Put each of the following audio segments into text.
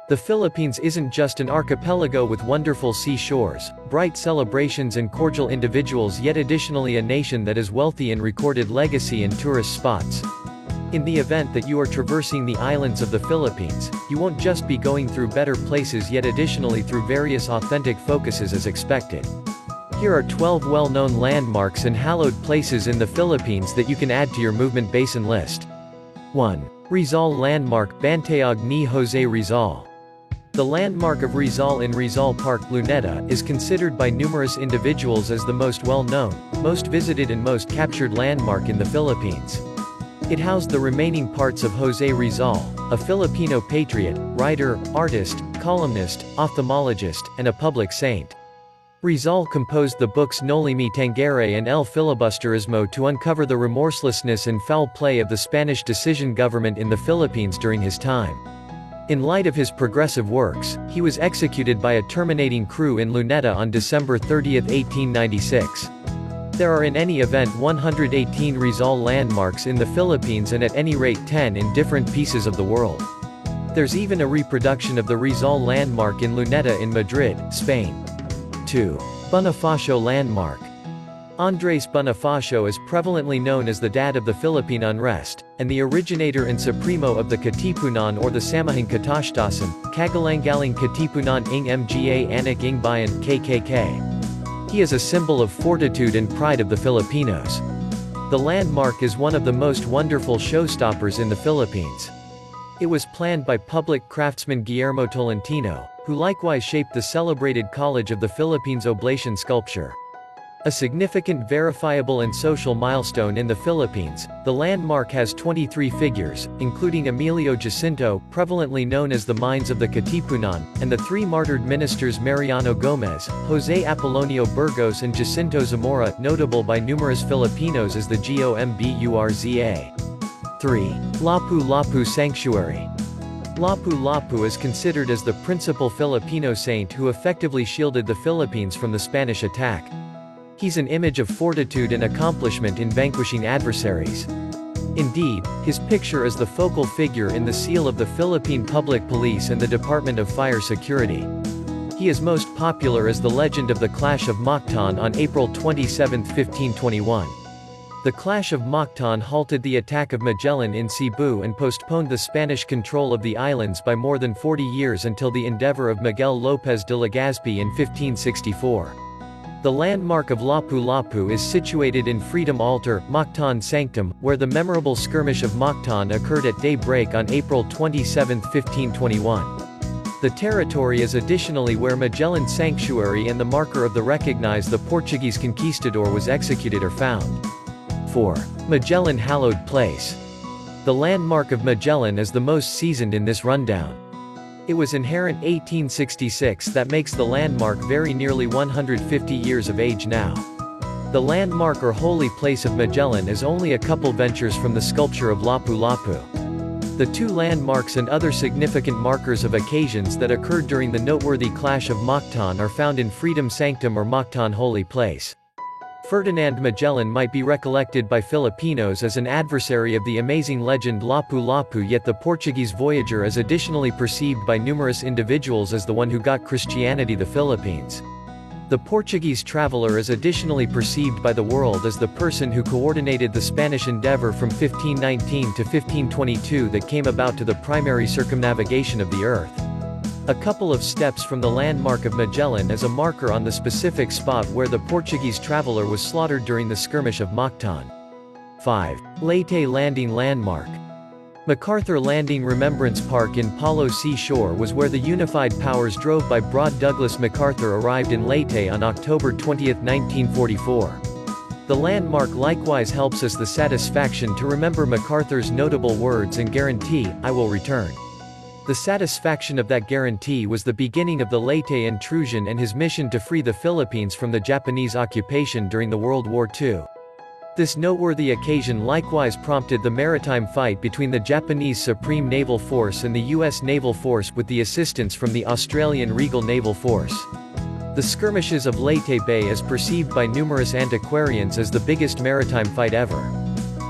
The Philippines isn't just an archipelago with wonderful seashores, bright celebrations and cordial individuals, yet additionally a nation that is wealthy in recorded legacy and tourist spots. In the event that you are traversing the islands of the Philippines, you won't just be going through better places, yet additionally through various authentic focuses as expected. Here are 12 well-known landmarks and hallowed places in the Philippines that you can add to your movement basin list. 1. Rizal Landmark, Bantayog ni Jose Rizal. The landmark of Rizal in Rizal Park, Luneta, is considered by numerous individuals as the most well-known, most visited and most captured landmark in the Philippines. It housed the remaining parts of Jose Rizal, a Filipino patriot, writer, artist, columnist, ophthalmologist, and a public saint. Rizal composed the books Noli Me Tangere and El Filibusterismo to uncover the remorselessness and foul play of the Spanish decision government in the Philippines during his time. In light of his progressive works, he was executed by a terminating crew in Luneta on December 30, 1896. There are in any event 118 Rizal landmarks in the Philippines and at any rate 10 in different pieces of the world. There's even a reproduction of the Rizal landmark in Luneta in Madrid, Spain. 2. Bonifacio Landmark. Andres Bonifacio is prevalently known as the dad of the Philippine unrest, and the originator and supremo of the Katipunan or the Samahang Katashtasan, Kagalangaling Katipunan ng Mga Anak ng Bayan KKK. He is a symbol of fortitude and pride of the Filipinos. The landmark is one of the most wonderful showstoppers in the Philippines. It was planned by public craftsman Guillermo Tolentino, who likewise shaped the celebrated College of the Philippines Oblation sculpture. A significant verifiable and social milestone in the Philippines, the landmark has 23 figures, including Emilio Jacinto, prevalently known as the Mines of the Katipunan, and the three martyred ministers Mariano Gomez, Jose Apolonio Burgos and Jacinto Zamora, notable by numerous Filipinos as the Gomburza. 3. Lapu-Lapu Sanctuary. Lapu-Lapu is considered as the principal Filipino saint who effectively shielded the Philippines from the Spanish attack. He's an image of fortitude and accomplishment in vanquishing adversaries. Indeed, his picture is the focal figure in the seal of the Philippine Public Police and the Department of Fire Security. He is most popular as the legend of the Clash of Mactan on April 27, 1521. The Clash of Mactan halted the attack of Magellan in Cebu and postponed the Spanish control of the islands by more than 40 years until the endeavor of Miguel López de Legazpi in 1564. The landmark of Lapu-Lapu is situated in Freedom Altar, Mactan Sanctum, where the memorable skirmish of Mactan occurred at daybreak on April 27, 1521. The territory is additionally where Magellan Sanctuary and the marker of the recognized the Portuguese conquistador was executed are found. 4. Magellan Hallowed Place. The landmark of Magellan is the most seasoned in this rundown. It was inherent 1866 that makes the landmark very nearly 150 years of age now. The landmark or holy place of Magellan is only a couple ventures from the sculpture of Lapu-Lapu. The two landmarks and other significant markers of occasions that occurred during the noteworthy Clash of Mactan are found in Freedom Sanctum or Mactan Holy Place. Ferdinand Magellan might be recollected by Filipinos as an adversary of the amazing legend Lapu-Lapu, yet the Portuguese voyager is additionally perceived by numerous individuals as the one who got Christianity the Philippines. The Portuguese traveler is additionally perceived by the world as the person who coordinated the Spanish endeavor from 1519 to 1522 that came about to the primary circumnavigation of the earth. A couple of steps from the landmark of Magellan is a marker on the specific spot where the Portuguese traveler was slaughtered during the skirmish of Mactan. 5. Leyte Landing Landmark. MacArthur Landing Remembrance Park in Palo Seashore was where the unified powers drove by Broad Douglas MacArthur arrived in Leyte on October 20, 1944. The landmark likewise helps us the satisfaction to remember MacArthur's notable words and guarantee, "I will return." The satisfaction of that guarantee was the beginning of the Leyte intrusion and his mission to free the Philippines from the Japanese occupation during the World War II. This noteworthy occasion likewise prompted the maritime fight between the Japanese Supreme Naval Force and the U.S. Naval Force with the assistance from the Australian Regal Naval Force. The skirmishes of Leyte Bay is perceived by numerous antiquarians as the biggest maritime fight ever.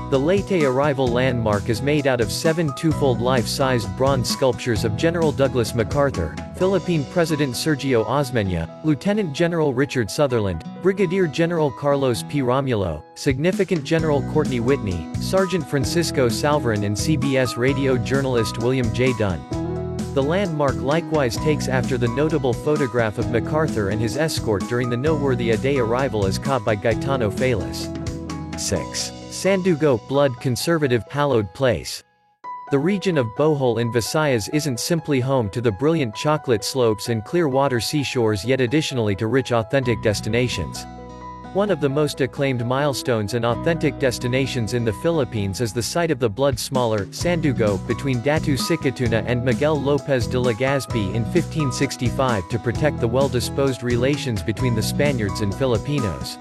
The Leyte Arrival Landmark is made out of 7 twofold life-sized bronze sculptures of General Douglas MacArthur, Philippine President Sergio Osmeña, Lieutenant General Richard Sutherland, Brigadier General Carlos P. Romulo, Significant General Courtney Whitney, Sergeant Francisco Salvaran and CBS radio journalist William J. Dunn. The landmark likewise takes after the notable photograph of MacArthur and his escort during the noteworthy A-Day arrival as caught by Gaetano Feliz. 6. Sandugo, Blood Conservative, Hallowed Place. The region of Bohol in Visayas isn't simply home to the brilliant chocolate slopes and clear water seashores yet additionally to rich authentic destinations. One of the most acclaimed milestones and authentic destinations in the Philippines is the site of the blood smaller, Sandugo, between Datu Sikatuna and Miguel Lopez de Legazpi in 1565 to protect the well-disposed relations between the Spaniards and Filipinos.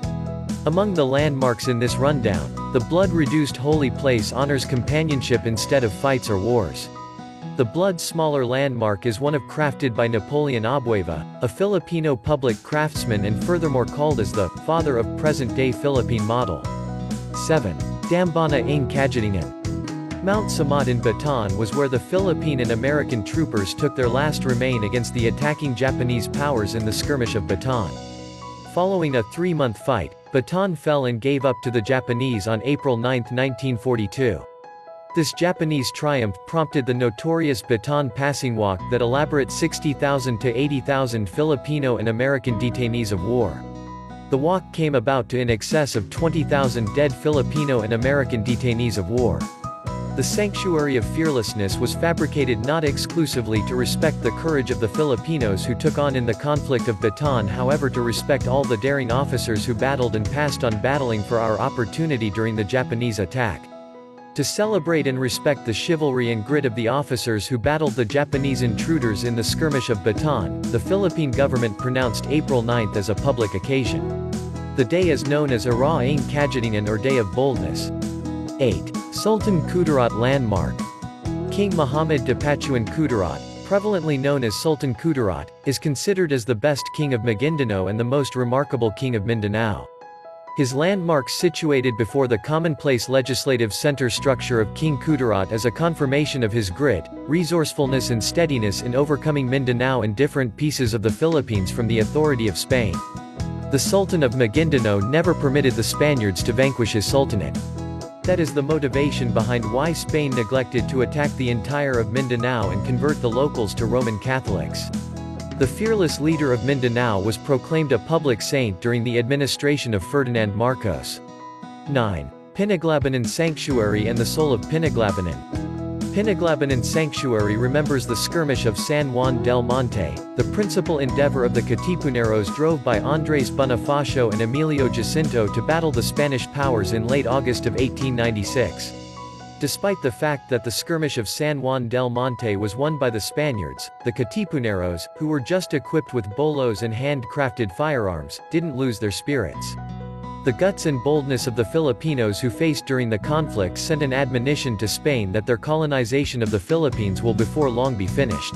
Among the landmarks in this rundown, the blood-reduced holy place honors companionship instead of fights or wars. The blood smaller landmark is one crafted by Napoleon Abueva, a Filipino public craftsman and furthermore called as the father of present-day Philippine model. 7. Dambana ng Kajadingan. Mount Samat in Bataan was where the Philippine and American troopers took their last remain against the attacking Japanese powers in the skirmish of Bataan. Following a 3-month fight, Bataan fell and gave up to the Japanese on April 9, 1942. This Japanese triumph prompted the notorious Bataan Passing Walk that elaborate 60,000 to 80,000 Filipino and American detainees of war. The walk came about to in excess of 20,000 dead Filipino and American detainees of war. The Sanctuary of Fearlessness was fabricated not exclusively to respect the courage of the Filipinos who took on in the conflict of Bataan, however to respect all the daring officers who battled and passed on battling for our opportunity during the Japanese attack. To celebrate and respect the chivalry and grit of the officers who battled the Japanese intruders in the skirmish of Bataan, the Philippine government pronounced April 9 as a public occasion. The day is known as Araw ng Kajadingan or Day of Boldness. 8. Sultan Kudarat Landmark. King Muhammad Dipatuan Kudarat, prevalently known as Sultan Kudarat, is considered as the best king of Maguindanao and the most remarkable king of Mindanao. His landmark situated before the commonplace legislative center structure of King Kudarat is a confirmation of his grit, resourcefulness and steadiness in overcoming Mindanao and different pieces of the Philippines from the authority of Spain. The Sultan of Maguindanao never permitted the Spaniards to vanquish his sultanate. That is the motivation behind why Spain neglected to attack the entire of Mindanao and convert the locals to Roman Catholics. The fearless leader of Mindanao was proclaimed a public saint during the administration of Ferdinand Marcos. 9. Pinaglabanan Sanctuary and the Soul of Pinaglabanan. Pinaglabanan Sanctuary remembers the skirmish of San Juan del Monte, the principal endeavor of the Katipuneros drove by Andres Bonifacio and Emilio Jacinto to battle the Spanish powers in late August of 1896. Despite the fact that the skirmish of San Juan del Monte was won by the Spaniards, the Katipuneros, who were just equipped with bolos and hand-crafted firearms, didn't lose their spirits. The guts and boldness of the Filipinos who faced during the conflict sent an admonition to Spain that their colonization of the Philippines will before long be finished.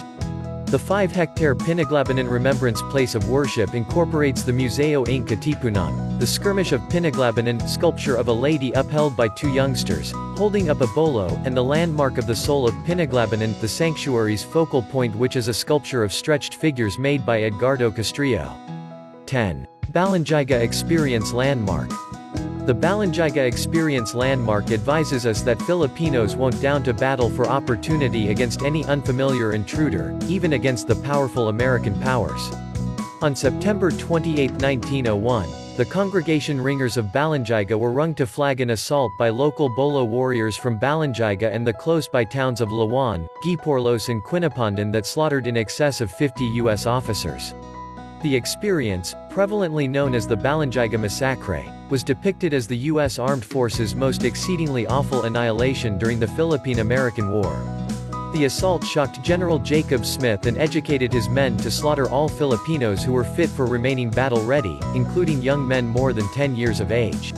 The 5-hectare Pinaglabanan Remembrance Place of Worship incorporates the Museo ng Katipunan, the skirmish of Pinaglabanan, sculpture of a lady upheld by 2 youngsters, holding up a bolo, and the landmark of the soul of Pinaglabanan, the sanctuary's focal point, which is a sculpture of stretched figures made by Edgardo Castrillo. 10. Balangiga Experience Landmark. The Balangiga Experience Landmark advises us that Filipinos won't down to battle for opportunity against any unfamiliar intruder, even against the powerful American powers. On September 28, 1901, the congregation ringers of Balangiga were rung to flag an assault by local Bolo warriors from Balangiga and the close-by towns of Lawan, Giporlos and Quinapondan that slaughtered in excess of 50 U.S. officers. The experience, prevalently known as the Balangiga Massacre, was depicted as the U.S. Armed Forces' most exceedingly awful annihilation during the Philippine-American War. The assault shocked General Jacob Smith and educated his men to slaughter all Filipinos who were fit for remaining battle-ready, including young men more than 10 years of age.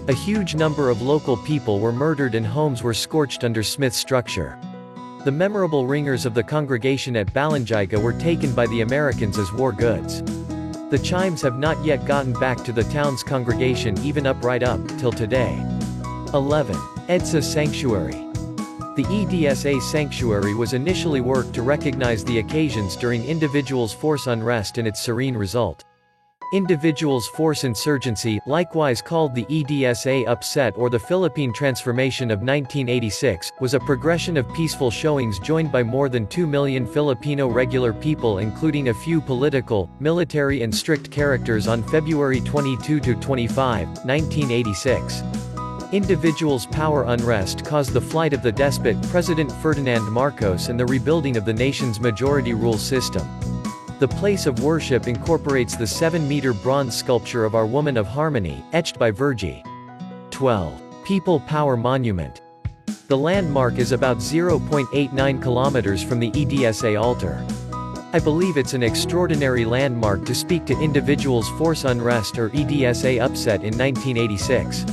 A huge number of local people were murdered and homes were scorched under Smith's structure. The memorable ringers of the congregation at Balangiga were taken by the Americans as war goods. The chimes have not yet gotten back to the town's congregation even right up till today. 11. EDSA Sanctuary. The EDSA Sanctuary was initially worked to recognize the occasions during individuals' force unrest and its serene result. Individuals' force insurgency, likewise called the EDSA upset or the Philippine Transformation of 1986, was a progression of peaceful showings joined by more than 2 million Filipino regular people including a few political, military and strict characters on February 22–25, 1986. Individuals' power unrest caused the flight of the despot President Ferdinand Marcos and the rebuilding of the nation's majority rule system. The place of worship incorporates the 7-meter bronze sculpture of Our Woman of Harmony, etched by Virgie. 12. People Power Monument. The landmark is about 0.89 kilometers from the EDSA altar. I believe it's an extraordinary landmark to speak to individuals' force unrest or EDSA upset in 1986.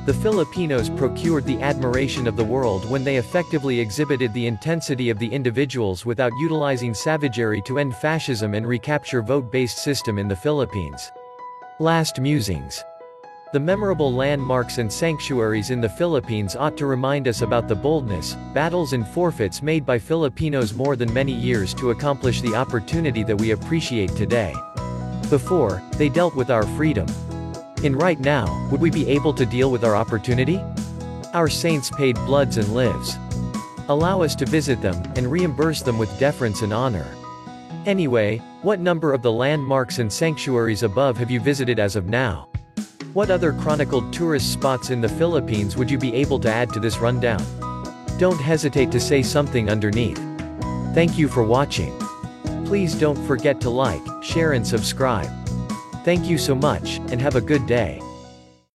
The Filipinos procured the admiration of the world when they effectively exhibited the intensity of the individuals without utilizing savagery to end fascism and recapture vote-based system in the Philippines. Last musings. The memorable landmarks and sanctuaries in the Philippines ought to remind us about the boldness, battles and forfeits made by Filipinos more than many years to accomplish the opportunity that we appreciate today. Before, they dealt with our freedom. In right now, would we be able to deal with our opportunity? Our saints paid bloods and lives. Allow us to visit them, and reimburse them with deference and honor. Anyway, what number of the landmarks and sanctuaries above have you visited as of now? What other chronicled tourist spots in the Philippines would you be able to add to this rundown? Don't hesitate to say something underneath. Thank you for watching. Please don't forget to like, share and subscribe. Thank you so much, and have a good day.